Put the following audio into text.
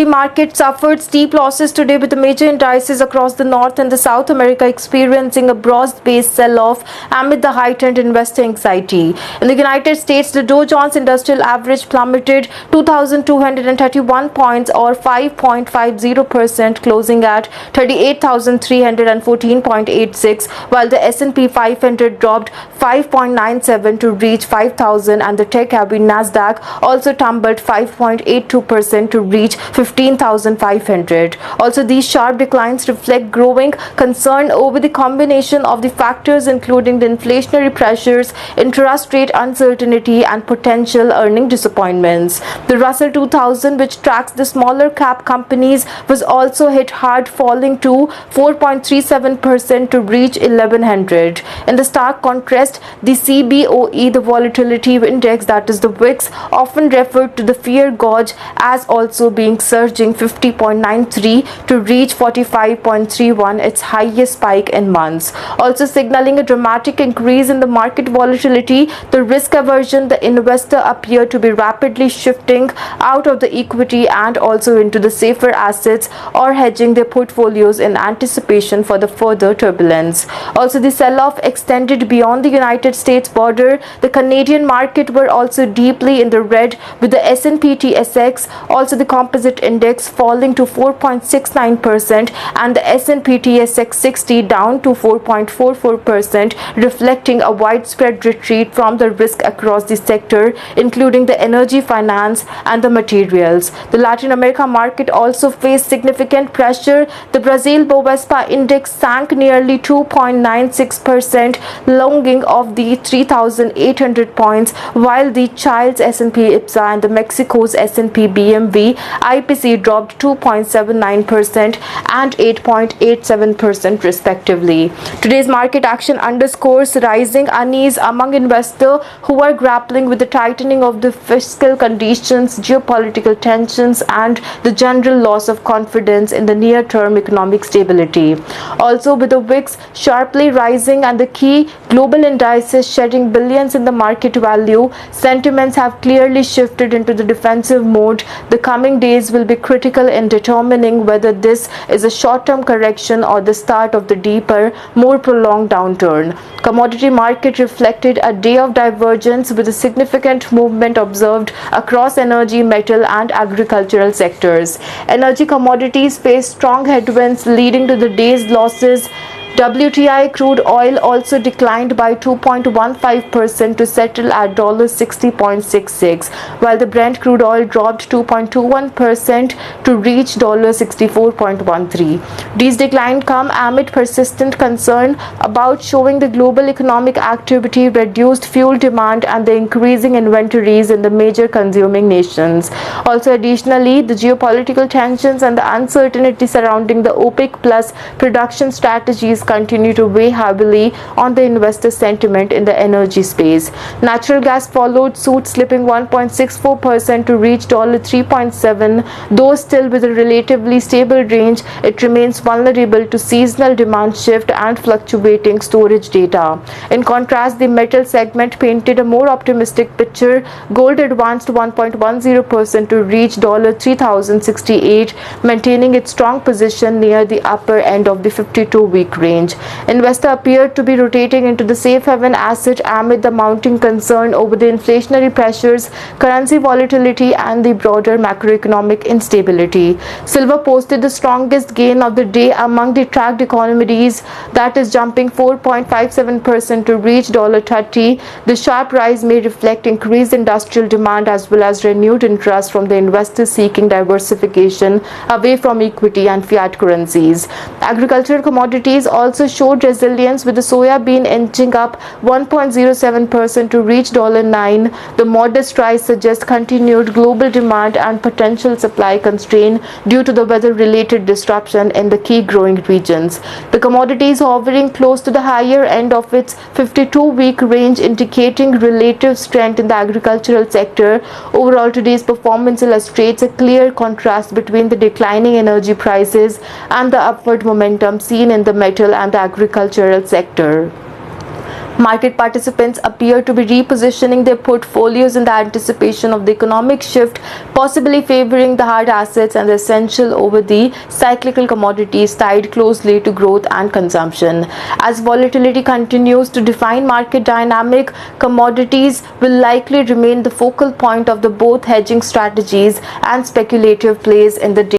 The market suffered steep losses today with the major indices across the North and the South America experiencing a broad-based sell-off amid the heightened investor anxiety. In the United States, the Dow Jones Industrial Average plummeted 2,231 points or 5.50%, closing at 38,314.86, while the S&P 500 dropped 5.97 to reach 5,000, and the tech-heavy Nasdaq also tumbled 5.82% to reach 15,500. Also, these sharp declines reflect growing concern over the combination of the factors including the inflationary pressures, interest rate uncertainty, and potential earning disappointments. The Russell 2000, which tracks the smaller cap companies, was also hit hard, falling to 4.37% to reach 1100. In the stark contrast, the CBOE, the volatility index, that is the VIX, often referred to the fear gauge as also being surging 50.93 to reach 45.31, its highest spike in months. Also signaling a dramatic increase in the market volatility, the risk aversion, the investor appear to be rapidly shifting out of the equity and also into the safer assets or hedging their portfolios in anticipation for the further turbulence. Also, the sell-off extended beyond the United States border. The Canadian market were also deeply in the red, with the S&P TSX, also the composite index, falling to 4.69% and the S&P TSX 60 down to 4.44%, reflecting a widespread retreat from the risk across the sector, including the energy, finance, and the materials. The Latin America market also faced significant pressure. The Brazil Bovespa index sank nearly 2.96%, longing of the 3,800 points, while the Chile's S&P IPSA and the Mexico's S&P BMV IPC dropped 2.79% and 8.87% respectively. Today's market action underscores rising unease among investors who are grappling with the tightening of the fiscal conditions, geopolitical tensions, and the general loss of confidence in the near-term economic stability. Also, with the VIX sharply rising and the key global indices shedding billions in the market value, sentiments have clearly shifted into the defensive mode. The coming days will be critical in determining whether this is a short-term correction or the start of the deeper, more prolonged downturn. Commodity market reflected a day of divergence with a significant movement observed across energy, metal, and agricultural sectors. Energy commodities faced strong headwinds, leading to the day's losses. WTI crude oil also declined by 2.15% to settle at $60.66, while the Brent crude oil dropped 2.21% to reach $64.13. These declines come amid persistent concern about showing the global economic activity, reduced fuel demand, and the increasing inventories in the major consuming nations. Also, additionally, the geopolitical tensions and the uncertainty surrounding the OPEC Plus production strategies continue to weigh heavily on the investor sentiment in the energy space. Natural gas followed suit, slipping 1.64% to reach $3.7. Though still with a relatively stable range, it remains vulnerable to seasonal demand shift and fluctuating storage data. In contrast, the metal segment painted a more optimistic picture. Gold advanced 1.10% to reach $3,068, maintaining its strong position near the upper end of the 52-week range. Investors appeared to be rotating into the safe haven asset amid the mounting concern over the inflationary pressures, currency volatility, and the broader macroeconomic instability. Silver posted the strongest gain of the day among the tracked economies, that is jumping 4.57% to reach $30. The sharp rise may reflect increased industrial demand as well as renewed interest from the investors seeking diversification away from equity and fiat currencies. Agricultural commodities also showed resilience, with the soya bean inching up 1.07% to reach $9. The modest rise suggests continued global demand and potential supply constraint due to the weather-related disruption in the key growing regions. The commodity is hovering close to the higher end of its 52-week range, indicating relative strength in the agricultural sector. Overall, today's performance illustrates a clear contrast between the declining energy prices and the upward momentum seen in the metal and the agricultural sector. Market participants appear to be repositioning their portfolios in the anticipation of the economic shift, possibly favoring the hard assets and the essential over the cyclical commodities tied closely to growth and consumption. As volatility continues to define market dynamic, commodities will likely remain the focal point of the both hedging strategies and speculative plays in the